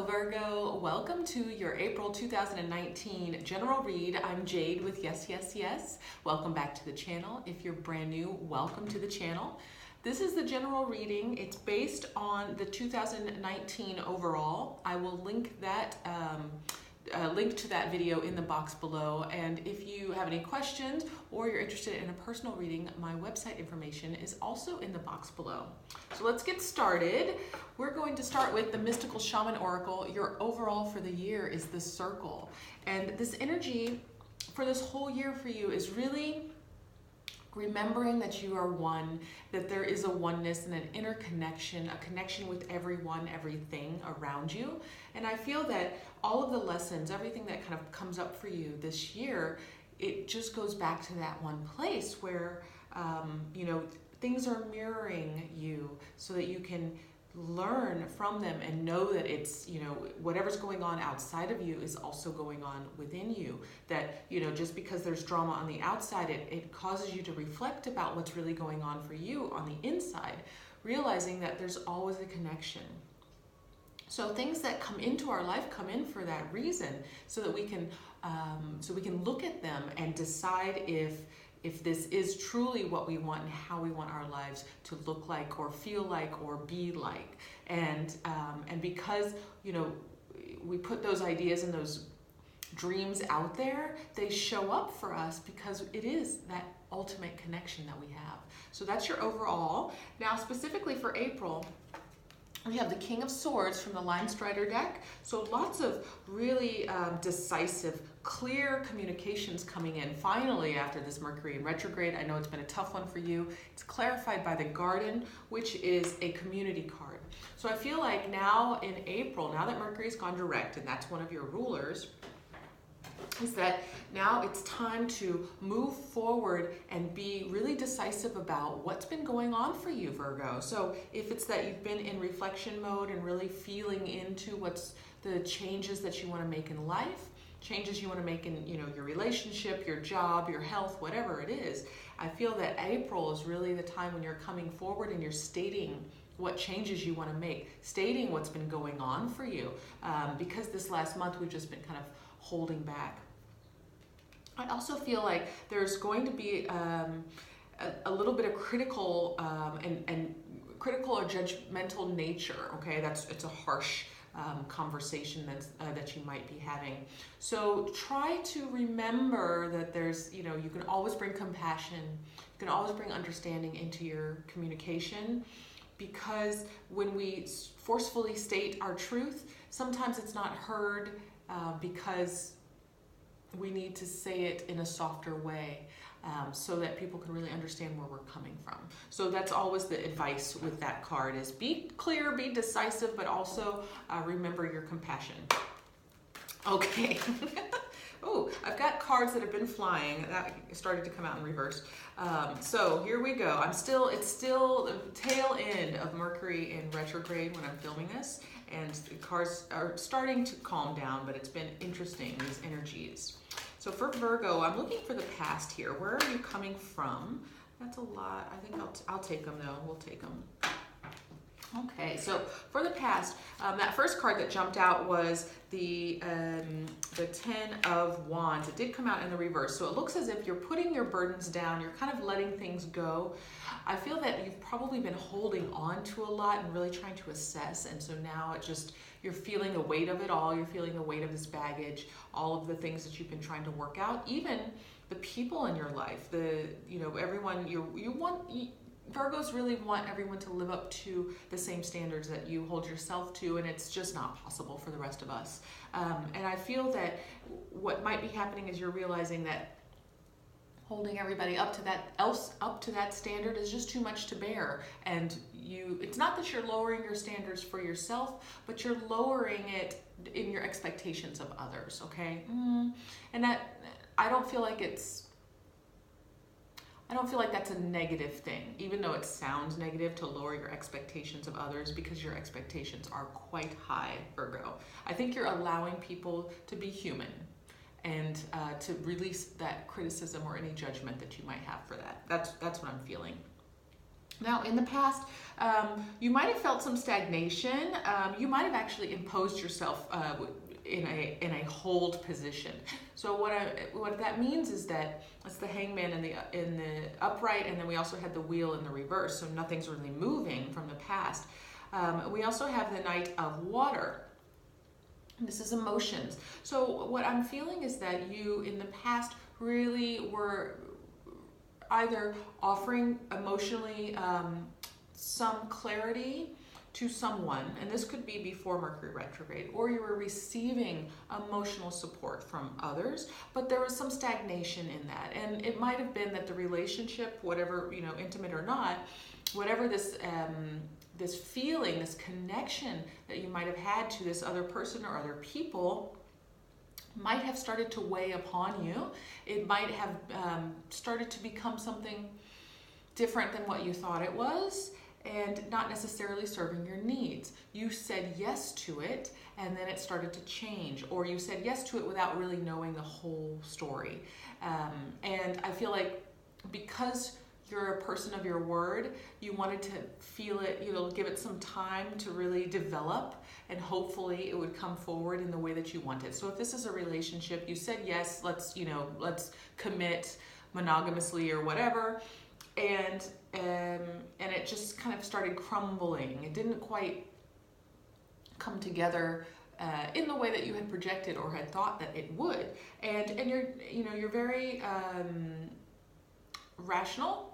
Virgo, welcome to your April 2019 general read. I'm Jade with yesYesYes. Welcome back to the channel. If you're brand new, welcome to the channel. This is the general reading. It's based on the 2019 overall. I will link that link to that video in the box below, and if you have any questions or you're interested in a personal reading, my website information is also in the box below. So let's get started. We're going to start with the Mystical Shaman Oracle. Your overall for the year is the Circle, and this energy for this whole year for you is really remembering that you are one, that there is a oneness and an interconnection, a connection with everyone, everything around you. And I feel that all of the lessons, everything that kind of comes up for you this year, it just goes back to that one place where, things are mirroring you so that you can learn from them and know that it's, whatever's going on outside of you is also going on within you. That, just because there's drama on the outside, it causes you to reflect about what's really going on for you on the inside, realizing that there's always a connection. So things that come into our life come in for that reason, so that we can look at them and decide if this is truly what we want and how we want our lives to look like or feel like or be like. And because, we put those ideas and those dreams out there, they show up for us because it is that ultimate connection that we have. So that's your overall. Now, specifically for April, we have the King of Swords from the Line Strider deck. So lots of really decisive, clear communications coming in finally after this Mercury in retrograde. I know it's been a tough one for you. It's clarified by the Garden, which is a community card. So I feel like now in April, now that Mercury's gone direct, and that's one of your rulers, is that now it's time to move forward and be really decisive about what's been going on for you, Virgo. So if it's that you've been in reflection mode and really feeling into what's the changes that you want to make in life, changes you want to make in your relationship, your job, your health, whatever it is, I feel that April is really the time when you're coming forward and you're stating what changes you want to make, stating what's been going on for you, because this last month we've just been kind of holding back. I also feel like there's going to be a little bit of critical and critical or judgmental nature. Okay, it's a harsh conversation that you might be having. So try to remember that there's, you can always bring compassion, you can always bring understanding into your communication, because when we forcefully state our truth, sometimes it's not heard because we need to say it in a softer way so that people can really understand where we're coming from. So that's always the advice with that card, is be clear, be decisive, but also remember your compassion. Okay. Oh, I've got cards that have been flying. That started to come out in reverse. So here we go. It's still the tail end of Mercury in retrograde when I'm filming this, and the cards are starting to calm down, but it's been interesting, these energies. So for Virgo, I'm looking for the past here. Where are you coming from? That's a lot. I think I'll take them though. We'll take them. Okay, so for the past, that first card that jumped out was the Ten of Wands. It did come out in the reverse, so it looks as if you're putting your burdens down, you're kind of letting things go. I feel that you've probably been holding on to a lot and really trying to assess, and so now you're feeling the weight of it all, you're feeling the weight of this baggage, all of the things that you've been trying to work out, even the people in your life, everyone, Virgos really want everyone to live up to the same standards that you hold yourself to, and it's just not possible for the rest of us. And I feel that what might be happening is you're realizing that holding everybody up to that standard is just too much to bear. And it's not that you're lowering your standards for yourself, but you're lowering it in your expectations of others, okay? And that, I don't feel like that's a negative thing, even though it sounds negative to lower your expectations of others, because your expectations are quite high, Virgo. I think you're allowing people to be human and to release that criticism or any judgment that you might have for that. That's what I'm feeling. Now, in the past, you might have felt some stagnation. You might have actually imposed yourself in a hold position. So what that means is that it's the hangman in the upright, and then we also had the wheel in the reverse. So nothing's really moving from the past. We also have the Knight of Water. This is emotions. So what I'm feeling is that you in the past really were either offering emotionally some clarity to someone, and this could be before Mercury retrograde, or you were receiving emotional support from others, but there was some stagnation in that. And it might have been that the relationship, whatever, intimate or not, whatever this this feeling, this connection that you might have had to this other person or other people might have started to weigh upon you. It might have started to become something different than what you thought it was, and not necessarily serving your needs. You said yes to it, and then it started to change, or you said yes to it without really knowing the whole story. And I feel like because you're a person of your word, you wanted to feel it, give it some time to really develop, and hopefully it would come forward in the way that you want it. So if this is a relationship, you said yes, let's commit monogamously or whatever, and it just kind of started crumbling. It didn't quite come together in the way that you had projected or had thought that it would. And you're very rational.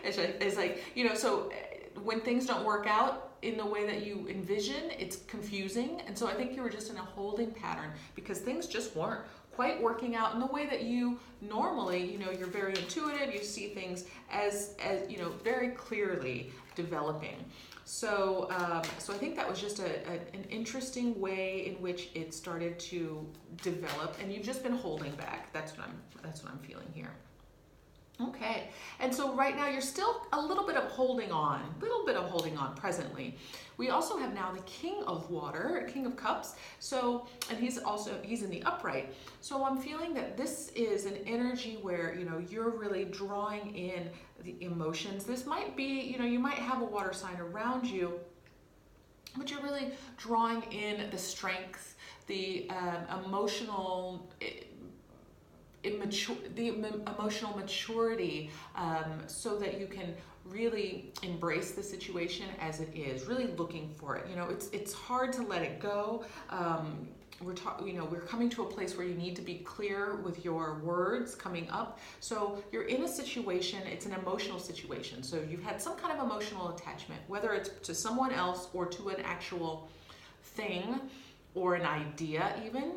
it's like, so when things don't work out in the way that you envision, it's confusing. And so I think you were just in a holding pattern because things just weren't quite working out in the way that you normally, you're very intuitive, you see things as very clearly developing. So so I think that was just an interesting way in which it started to develop, and you've just been holding back. That's what I'm feeling here. Okay, and so right now you're still a little bit of holding on presently. We also have now the King of Water, King of Cups. So, and he's in the upright. So I'm feeling that this is an energy where, you're really drawing in the emotions. This might be, you might have a water sign around you, but you're really drawing in the strength, the emotional emotional maturity, so that you can really embrace the situation as it is, really looking for it. It's hard to let it go. We're coming to a place where you need to be clear with your words coming up. So you're in a situation, it's an emotional situation. So you've had some kind of emotional attachment, whether it's to someone else or to an actual thing or an idea even.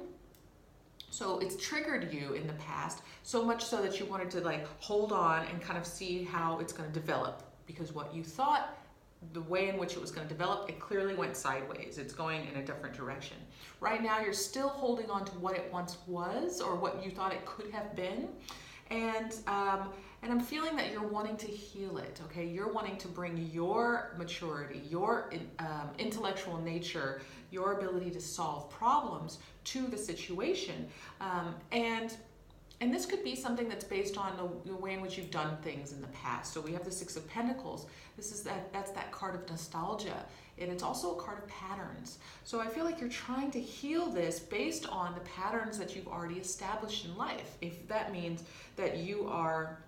So it's triggered you in the past, so much so that you wanted to hold on and kind of see how it's going to develop, because what you thought, the way in which it was going to develop, it clearly went sideways. It's going in a different direction. Right now you're still holding on to what it once was, or what you thought it could have been. And I'm feeling that you're wanting to heal it, okay? You're wanting to bring your maturity, your intellectual nature, your ability to solve problems to the situation. And this could be something that's based on the way in which you've done things in the past. So we have the Six of Pentacles. That's that card of nostalgia. And it's also a card of patterns. So I feel like you're trying to heal this based on the patterns that you've already established in life. If that means that you are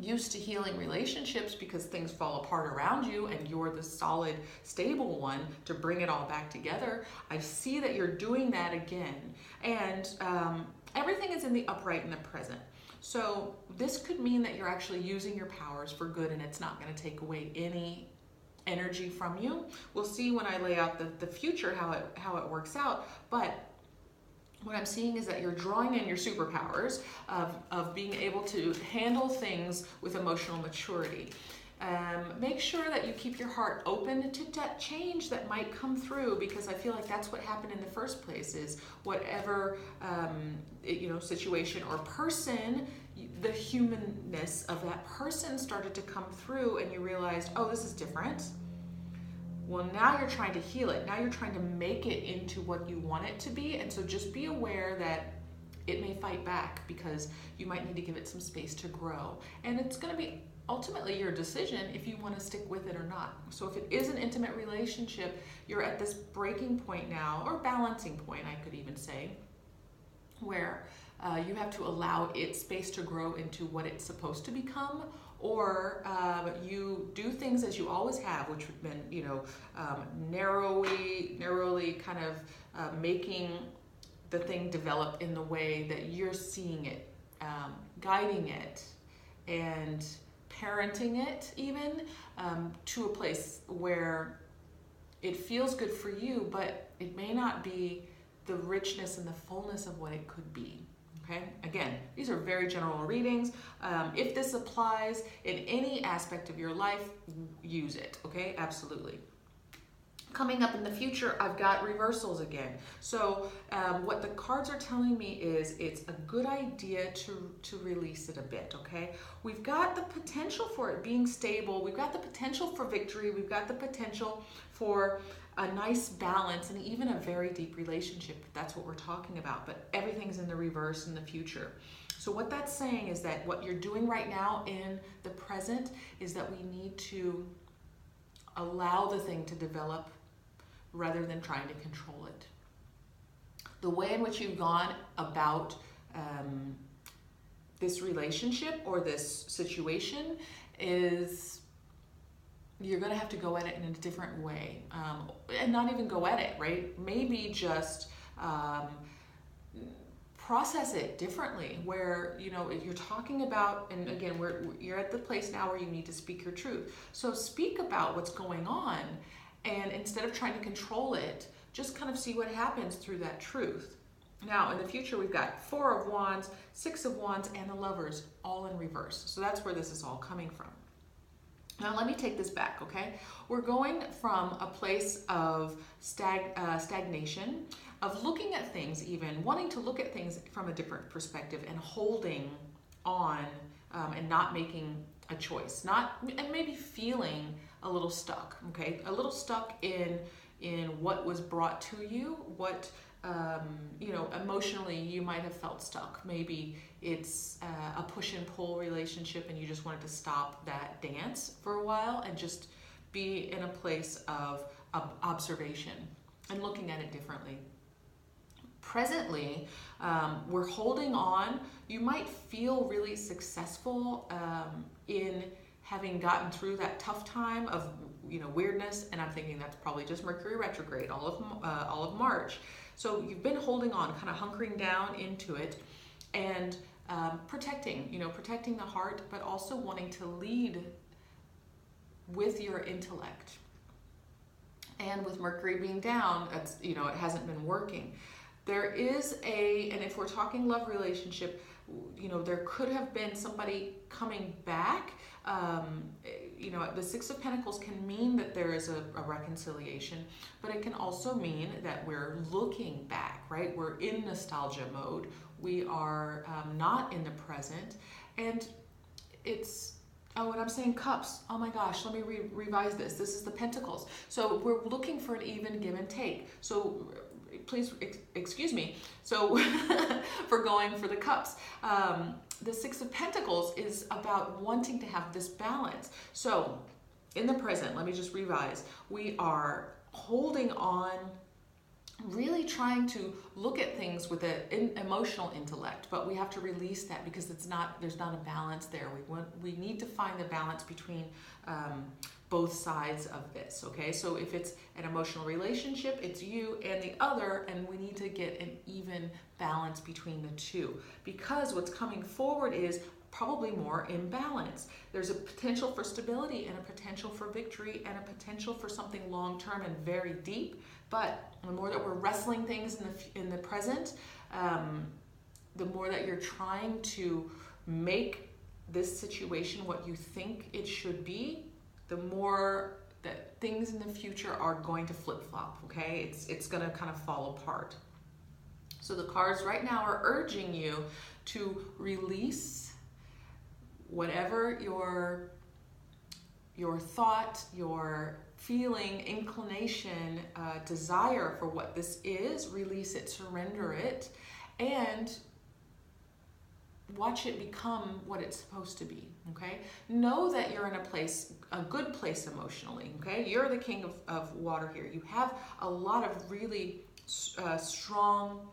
used to healing relationships because things fall apart around you and you're the solid, stable one to bring it all back together, I see that you're doing that again. And everything is in the upright in the present. So this could mean that you're actually using your powers for good, and it's not going to take away any energy from you. We'll see when I lay out the future how it works out, but what I'm seeing is that you're drawing in your superpowers of being able to handle things with emotional maturity. Make sure that you keep your heart open to that change that might come through, because I feel like that's what happened in the first place, is whatever situation or person, the humanness of that person started to come through, and you realized, oh, this is different. Well, now you're trying to heal it. Now you're trying to make it into what you want it to be. And so just be aware that it may fight back, because you might need to give it some space to grow. And it's going to be ultimately your decision if you want to stick with it or not. So if it is an intimate relationship, you're at this breaking point now, or balancing point, I could even say, where you have to allow it space to grow into what it's supposed to become, or you do things as you always have, which have been, you know, narrowly kind of making the thing develop in the way that you're seeing it, guiding it, and parenting it even to a place where it feels good for you, but it may not be the richness and the fullness of what it could be. Okay, again, these are very general readings. If this applies in any aspect of your life, use it. Okay, absolutely. Coming up in the future, I've got reversals again. So what the cards are telling me is it's a good idea to release it a bit, okay? We've got the potential for it being stable. We've got the potential for victory. We've got the potential for a nice balance and even a very deep relationship, if that's what we're talking about. But everything's in the reverse in the future. So what that's saying is that what you're doing right now in the present is that we need to allow the thing to develop rather than trying to control it. The way in which you've gone about this relationship or this situation is you're going to have to go at it in a different way, and not even go at it, right? Maybe just process it differently, where, you know, if you're talking about, and again, you're at the place now where you need to speak your truth. So speak about what's going on, and instead of trying to control it, just kind of see what happens through that truth. Now, in the future, we've got 4 of Wands, 6 of Wands, and the Lovers, all in reverse. So that's where this is all coming from. Now, let me take this back, okay? We're going from a place of stagnation, of looking at things even, wanting to look at things from a different perspective and holding on and not making a choice, and maybe feeling a little stuck, okay? A little stuck in what was brought to you, what, you know, emotionally you might have felt stuck. Maybe it's a push and pull relationship and you just wanted to stop that dance for a while and just be in a place of observation and looking at it differently. Presently, we're holding on. You might feel really successful in having gotten through that tough time of, you know, weirdness, and I'm thinking that's probably just Mercury retrograde, all of March. So you've been holding on, kind of hunkering down into it, and protecting the heart, but also wanting to lead with your intellect. And with Mercury being down, it's, you know, it hasn't been working. There is and if we're talking love relationship, you know, there could have been somebody coming back. You know, the 6 of Pentacles can mean that there is a reconciliation, but it can also mean that we're looking back, right? We're in nostalgia mode. We are not in the present. And it's, oh, and I'm saying cups. Oh my gosh, let me revise this. This is the Pentacles. So we're looking for an even give and take. So please excuse me. So for going for the cups. The 6 of Pentacles is about wanting to have this balance. So in the present, let me just revise. We are holding on, really trying to look at things with an emotional intellect, but we have to release that because there's not a balance there. We need to find the balance between both sides of this, okay? So if it's an emotional relationship, it's you and the other, and we need to get an even balance between the two, because what's coming forward is probably more imbalance. There's a potential for stability and a potential for victory and a potential for something long-term and very deep, but the more that we're wrestling things in the present, the more that you're trying to make this situation what you think it should be, the more that things in the future are going to flip-flop, okay? It's going to kind of fall apart. So the cards right now are urging you to release whatever your thought, your feeling, inclination, desire for what this is. Release it, surrender it, and watch it become what it's supposed to be, okay? Know that you're in a good place emotionally, okay? You're the king of water here. You have a lot of really strong,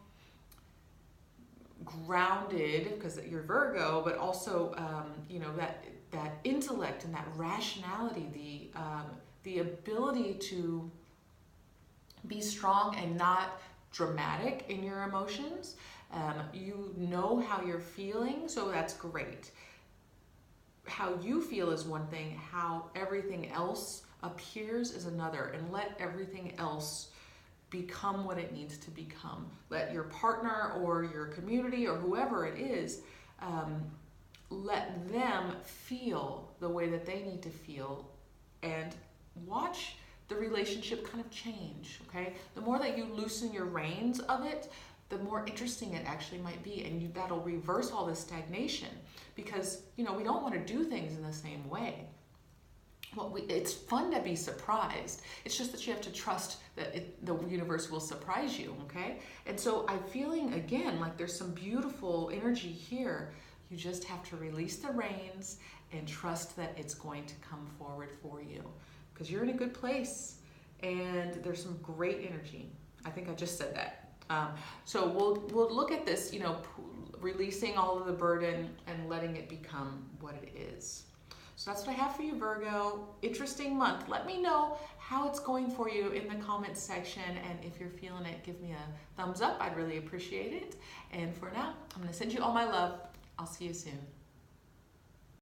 grounded, because you're Virgo, but also, you know, that intellect and that rationality, the ability to be strong and not dramatic in your emotions. You know how you're feeling, so that's great. How you feel is one thing, how everything else appears is another, and let everything else become what it needs to become. Let your partner or your community or whoever it is, let them feel the way that they need to feel, and watch the relationship kind of change, okay? The more that you loosen your reins of it, the more interesting it actually might be, and that'll reverse all this stagnation, because, you know, we don't want to do things in the same way. It's fun to be surprised. It's just that you have to trust that the universe will surprise you, okay? And so I'm feeling, again, like there's some beautiful energy here. You just have to release the reins and trust that it's going to come forward for you, because you're in a good place and there's some great energy. I think I just said that. So we'll look at this, you know, releasing all of the burden and letting it become what it is. So that's what I have for you, Virgo. Interesting month. Let me know how it's going for you in the comments section, and if you're feeling it, give me a thumbs up. I'd really appreciate it. And for now, I'm going to send you all my love. I'll see you soon.